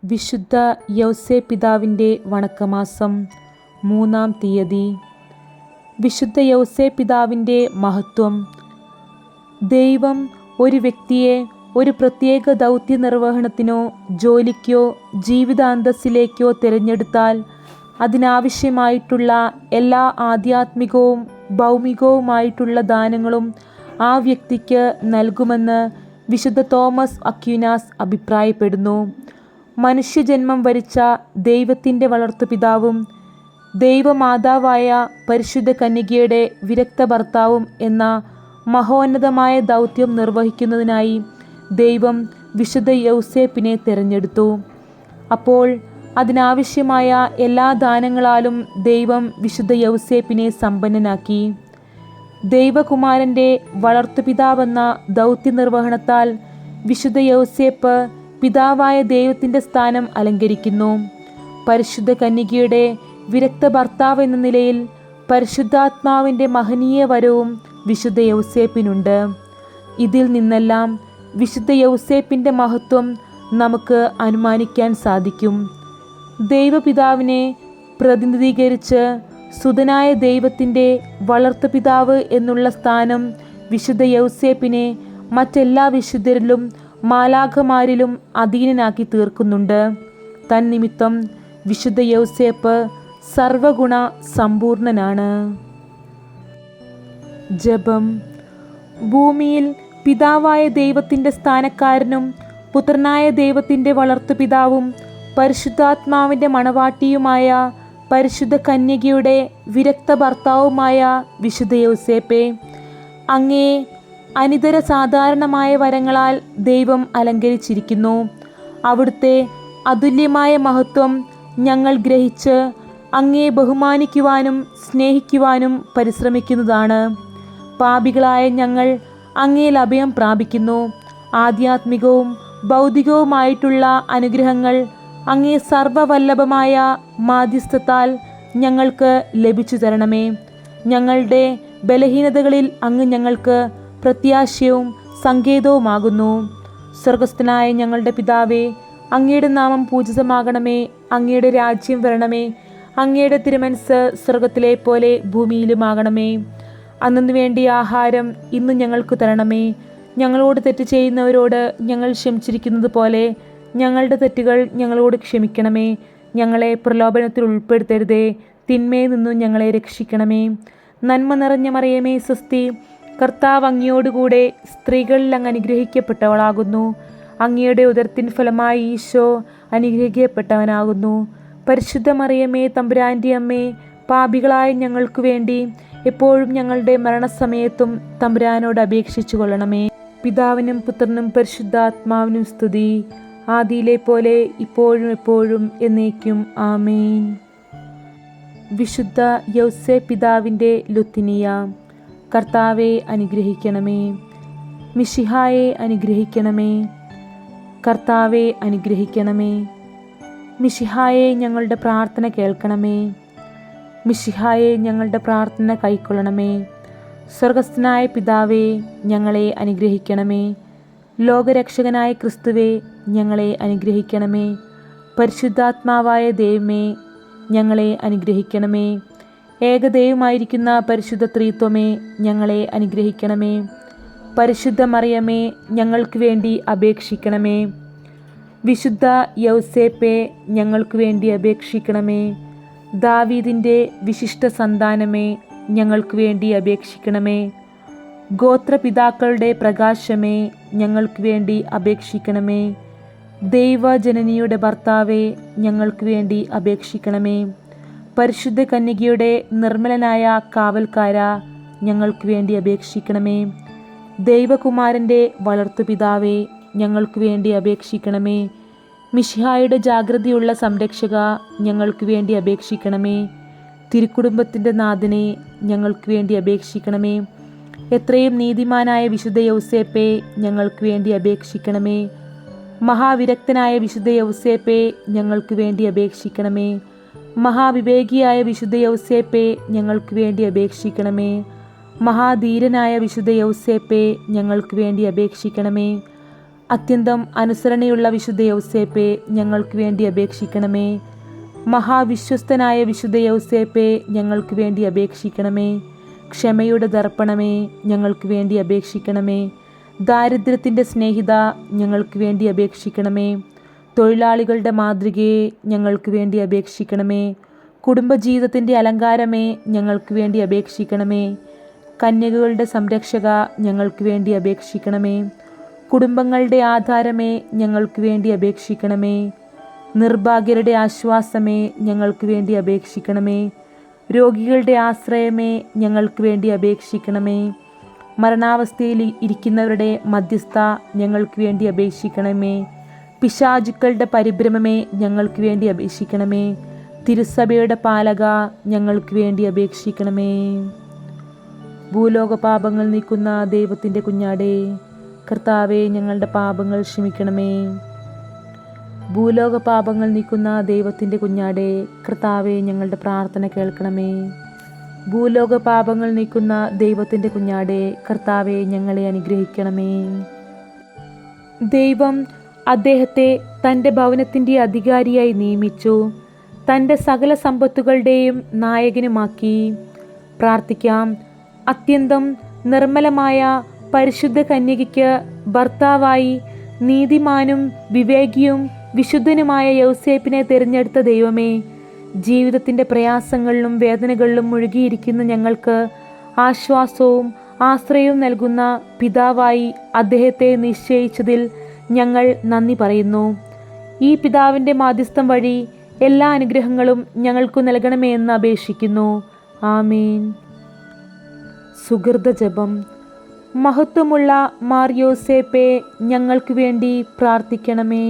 വിശുദ്ധ യൗസേപ്പിതാവിൻ്റെ വണക്കമാസം 3-ാം തീയതി. വിശുദ്ധ യൗസേപ്പിതാവിൻ്റെ മഹത്വം. ദൈവം ഒരു വ്യക്തിയെ ഒരു പ്രത്യേക ദൗത്യ നിർവഹണത്തിനോ ജോലിക്കോ ജീവിതാന്തസ്സിലേക്കോ തിരഞ്ഞെടുത്താൽ അതിനാവശ്യമായിട്ടുള്ള എല്ലാ ആധ്യാത്മികവും ഭൗമികവുമായിട്ടുള്ള ദാനങ്ങളും ആ വ്യക്തിക്ക് നൽകുമെന്ന് വിശുദ്ധ തോമസ് അക്വീനാസ് അഭിപ്രായപ്പെടുന്നു. മനുഷ്യജന്മം വരിച്ച ദൈവത്തിൻ്റെ വളർത്തുപിതാവും ദൈവമാതാവായ പരിശുദ്ധ കന്യകയുടെ വിരക്ത ഭർത്താവും എന്ന മഹോന്നതമായ ദൗത്യം നിർവഹിക്കുന്നതിനായി ദൈവം വിശുദ്ധ യൗസേപ്പിനെ തിരഞ്ഞെടുത്തു. അപ്പോൾ അതിനാവശ്യമായ എല്ലാ ദാനങ്ങളാലും ദൈവം വിശുദ്ധ യൗസേപ്പിനെ സമ്പന്നനാക്കി. ദൈവകുമാരൻ്റെ വളർത്തുപിതാവെന്ന ദൗത്യ നിർവഹണത്താൽ വിശുദ്ധ യൗസേപ്പ് പിതാവായ ദൈവത്തിൻ്റെ സ്ഥാനം അലങ്കരിക്കുന്നു. പരിശുദ്ധ കന്യകയുടെ വിരക്ത ഭർത്താവ് എന്ന നിലയിൽ പരിശുദ്ധാത്മാവിൻ്റെ മഹനീയ വരവും വിശുദ്ധ യൗസേപ്പിനുണ്ട്. ഇതിൽ നിന്നെല്ലാം വിശുദ്ധ യൗസേപ്പിൻ്റെ മഹത്വം നമുക്ക് അനുമാനിക്കാൻ സാധിക്കും. ദൈവപിതാവിനെ പ്രതിനിധീകരിച്ച് സുതനായ ദൈവത്തിൻ്റെ വളർത്തുപിതാവ് എന്നുള്ള സ്ഥാനം വിശുദ്ധ യൗസേപ്പിനെ മറ്റെല്ലാ വിശുദ്ധരിലും മാലാഖമാരിലും അധീനനാക്കി തീർക്കുന്നുണ്ട്. തന്നിമിത്തം വിശുദ്ധ യൗസേപ്പ് സർവഗുണ സമ്പൂർണനാണ്. ജപം. ഭൂമിയിൽ പിതാവായ ദൈവത്തിൻ്റെ സ്ഥാനക്കാരനും പുത്രനായ ദൈവത്തിൻ്റെ വളർത്തുപിതാവും പരിശുദ്ധാത്മാവിൻ്റെ മണവാട്ടിയുമായ പരിശുദ്ധ കന്യകയുടെ വിരക്ത ഭർത്താവുമായ വിശുദ്ധ യൗസേപ്പേ, അങ്ങേ അനിതര സാധാരണമായ വരങ്ങളാൽ ദൈവം അലങ്കരിച്ചിരിക്കുന്നു. അവിടുത്തെ അതുല്യമായ മഹത്വം ഞങ്ങൾ ഗ്രഹിച്ച് അങ്ങേ ബഹുമാനിക്കുവാനും സ്നേഹിക്കുവാനും പരിശ്രമിക്കുന്നതാണ്. പാപികളായ ഞങ്ങൾ അങ്ങയിൽ അഭയം പ്രാപിക്കുന്നു. ആധ്യാത്മികവും ഭൗതികവുമായിട്ടുള്ള അനുഗ്രഹങ്ങൾ അങ്ങേ സർവവല്ലഭമായ മാധ്യസ്ഥത്താൽ ഞങ്ങൾക്ക് ലഭിച്ചു തരണമേ. ഞങ്ങളുടെ ബലഹീനതകളിൽ അങ്ങ് ഞങ്ങൾക്ക് പ്രത്യാശയും സങ്കേതവുമാകുന്നു. സ്വർഗസ്ഥനായ ഞങ്ങളുടെ പിതാവേ, അങ്ങയുടെ നാമം പൂജിതമാകണമേ. അങ്ങയുടെ രാജ്യം വരണമേ. അങ്ങയുടെ തിരുമനസ്സ് സ്വർഗത്തിലെ പോലെ ഭൂമിയിലുമാകണമേ. അന്നു വേണ്ടിയ ആഹാരം ഇന്ന് ഞങ്ങൾക്ക് തരണമേ. ഞങ്ങളോട് തെറ്റ് ചെയ്യുന്നവരോട് ഞങ്ങൾ ക്ഷമിച്ചിരിക്കുന്നത് പോലെ ഞങ്ങളുടെ തെറ്റുകൾ ഞങ്ങളോട് ക്ഷമിക്കണമേ. ഞങ്ങളെ പ്രലോഭനത്തിൽ ഉൾപ്പെടുത്തരുതേ, തിന്മയിൽ നിന്നും ഞങ്ങളെ രക്ഷിക്കണമേ. നന്മ നിറഞ്ഞ മറിയമേ സ്വസ്തി, കർത്താവ് അങ്ങയോടുകൂടെ സ്ത്രീകളിൽ അങ്ങ് അനുഗ്രഹിക്കപ്പെട്ടവളാകുന്നു. അങ്ങയുടെ ഉദരത്തിൻ ഫലമായി ഈശോ അനുഗ്രഹിക്കപ്പെട്ടവനാകുന്നു. പരിശുദ്ധ മറിയമേ തമ്പുരാൻ്റെ അമ്മേ, പാപികളായ ഞങ്ങൾക്ക് വേണ്ടി എപ്പോഴും ഞങ്ങളുടെ മരണസമയത്തും തമ്പുരാനോട് അപേക്ഷിച്ചു കൊള്ളണമേ. പിതാവിനും പുത്രനും പരിശുദ്ധാത്മാവിനും സ്തുതി, ആദിയിലെ പോലെ ഇപ്പോഴും എപ്പോഴും എന്നേക്കും ആമേൻ. വിശുദ്ധ യൗസേപ്പിതാവിൻ്റെ ലുത്തിനിയ. കർത്താവെ അനുഗ്രഹിക്കണമേ. മിശിഹായെ അനുഗ്രഹിക്കണമേ. കർത്താവെ അനുഗ്രഹിക്കണമേ. മിശിഹായെ ഞങ്ങളുടെ പ്രാർത്ഥന കേൾക്കണമേ. മിശിഹായെ ഞങ്ങളുടെ പ്രാർത്ഥന കൈക്കൊള്ളണമേ. സ്വർഗസ്ഥനായ പിതാവേ, ഞങ്ങളെ അനുഗ്രഹിക്കണമേ. ലോകരക്ഷകനായ ക്രിസ്തുവേ, ഞങ്ങളെ അനുഗ്രഹിക്കണമേ. പരിശുദ്ധാത്മാവായ ദൈവമേ, ഞങ്ങളെ അനുഗ്രഹിക്കണമേ. ഏകദൈവമായിരിക്കുന്ന പരിശുദ്ധ ത്രിത്വമേ, ഞങ്ങളെ അനുഗ്രഹിക്കണമേ. പരിശുദ്ധ മറിയമേ, ഞങ്ങൾക്ക് വേണ്ടി അപേക്ഷിക്കണമേ. വിശുദ്ധ യൗസേപ്പേ, ഞങ്ങൾക്ക് വേണ്ടി അപേക്ഷിക്കണമേ. ദാവീദിൻ്റെ വിശിഷ്ട സന്താനമേ, ഞങ്ങൾക്ക് വേണ്ടി അപേക്ഷിക്കണമേ. ഗോത്രപിതാക്കളുടെ പ്രകാശമേ, ഞങ്ങൾക്ക് വേണ്ടി അപേക്ഷിക്കണമേ. ദൈവജനനിയുടെ ഭർത്താവേ, ഞങ്ങൾക്ക് വേണ്ടി അപേക്ഷിക്കണമേ. പരിശുദ്ധ കന്യകയുടെ നിർമ്മലനായ കാവൽക്കാര, ഞങ്ങൾക്ക് വേണ്ടി അപേക്ഷിക്കണമേ. ദൈവകുമാരൻ്റെ വളർത്തുപിതാവേ, ഞങ്ങൾക്ക് വേണ്ടി അപേക്ഷിക്കണമേ. മിശിഹായുടെ ജാഗ്രതയുള്ള സംരക്ഷക, ഞങ്ങൾക്ക് വേണ്ടി അപേക്ഷിക്കണമേ. തിരുക്കുടുംബത്തിൻ്റെ നാഥനെ, ഞങ്ങൾക്ക് വേണ്ടി അപേക്ഷിക്കണമേ. എത്രയും നീതിമാനായ വിശുദ്ധ യൗസേപ്പേ, ഞങ്ങൾക്ക് വേണ്ടി അപേക്ഷിക്കണമേ. മഹാവിരക്തനായ വിശുദ്ധ യൗസേപ്പേ, ഞങ്ങൾക്ക് വേണ്ടി അപേക്ഷിക്കണമേ. മഹാവിവേകിയായ വിശുദ്ധ യൗസേപ്പേ, ഞങ്ങൾക്ക് വേണ്ടി അപേക്ഷിക്കണമേ. മഹാധീരനായ വിശുദ്ധ യൗസേപ്പേ, ഞങ്ങൾക്ക് വേണ്ടി അപേക്ഷിക്കണമേ. അത്യന്തം അനുസരണയുള്ള വിശുദ്ധ യൗസേപ്പെ, ഞങ്ങൾക്ക് വേണ്ടി അപേക്ഷിക്കണമേ. മഹാവിശ്വസ്തനായ വിശുദ്ധ യൗസേപ്പെ, ഞങ്ങൾക്ക് വേണ്ടി അപേക്ഷിക്കണമേ. ക്ഷമയുടെ ദർപ്പണമേ, ഞങ്ങൾക്ക് വേണ്ടി അപേക്ഷിക്കണമേ. ദാരിദ്ര്യത്തിൻ്റെ സ്നേഹിത, ഞങ്ങൾക്ക് വേണ്ടി അപേക്ഷിക്കണമേ. തൊഴിലാളികളുടെ മാതൃകയെ, ഞങ്ങൾക്ക് വേണ്ടി അപേക്ഷിക്കണമേ. കുടുംബജീവിതത്തിൻ്റെ അലങ്കാരമേ, ഞങ്ങൾക്ക് വേണ്ടി അപേക്ഷിക്കണമേ. കന്യകകളുടെ സംരക്ഷക, ഞങ്ങൾക്ക് വേണ്ടി അപേക്ഷിക്കണമേ. കുടുംബങ്ങളുടെ ആധാരമേ, ഞങ്ങൾക്ക് വേണ്ടി അപേക്ഷിക്കണമേ. നിർഭാഗ്യരുടെ ആശ്വാസമേ, ഞങ്ങൾക്ക് വേണ്ടി അപേക്ഷിക്കണമേ. രോഗികളുടെ ആശ്രയമേ, ഞങ്ങൾക്ക് വേണ്ടി അപേക്ഷിക്കണമേ. മരണാവസ്ഥയിൽ ഇരിക്കുന്നവരുടെ മധ്യസ്ഥ, ഞങ്ങൾക്ക് വേണ്ടി അപേക്ഷിക്കണമേ. പിശാചുക്കളുടെ പരിഭ്രമമേ, ഞങ്ങൾക്ക് വേണ്ടി അപേക്ഷിക്കണമേ. തിരുസഭയുടെ പാലക, ഞങ്ങൾക്ക് വേണ്ടി അപേക്ഷിക്കണമേ. ഭൂലോക പാപങ്ങൾ നീക്കുന്ന ദൈവത്തിൻ്റെ കുഞ്ഞാടേ, കർത്താവെ, ഞങ്ങളുടെ പാപങ്ങൾ ക്ഷമിക്കണമേ. ഭൂലോക പാപങ്ങൾ നീക്കുന്ന ദൈവത്തിൻ്റെ കുഞ്ഞാടേ, കർത്താവെ, ഞങ്ങളുടെ പ്രാർത്ഥന കേൾക്കണമേ. ഭൂലോക പാപങ്ങൾ നീക്കുന്ന ദൈവത്തിൻ്റെ കുഞ്ഞാടേ, കർത്താവെ, ഞങ്ങളെ അനുഗ്രഹിക്കണമേ. ദൈവം അദ്ദേഹത്തെ തൻ്റെ ഭവനത്തിൻ്റെ അധികാരിയായി നിയമിച്ചു, തൻ്റെ സകല സമ്പത്തുകളുടെയും നായകനുമാക്കി. പ്രാർത്ഥിക്കാം. അത്യന്തം നിർമ്മലമായ പരിശുദ്ധ കന്യകയ്ക്ക് ഭർത്താവായി നീതിമാനും വിവേകിയും വിശുദ്ധനുമായ യൗസേപ്പിനെ തിരഞ്ഞെടുത്ത ദൈവമേ, ജീവിതത്തിൻ്റെ പ്രയാസങ്ങളിലും വേദനകളിലും മുഴുകിയിരിക്കുന്ന ഞങ്ങൾക്ക് ആശ്വാസവും ആശ്രയവും നൽകുന്ന പിതാവായി അദ്ദേഹത്തെ നിശ്ചയിച്ചതിൽ ഞങ്ങൾ നന്ദി പറയുന്നു. ഈ പിതാവിൻ്റെ മാധ്യസ്ഥം വഴി എല്ലാ അനുഗ്രഹങ്ങളും ഞങ്ങൾക്ക് നൽകണമേ എന്ന് അപേക്ഷിക്കുന്നു. ആമേൻ. സുഹൃത ജപം. മഹത്വമുള്ള മാർ യോസേപ്പെ, ഞങ്ങൾക്ക് വേണ്ടി പ്രാർത്ഥിക്കണമേ.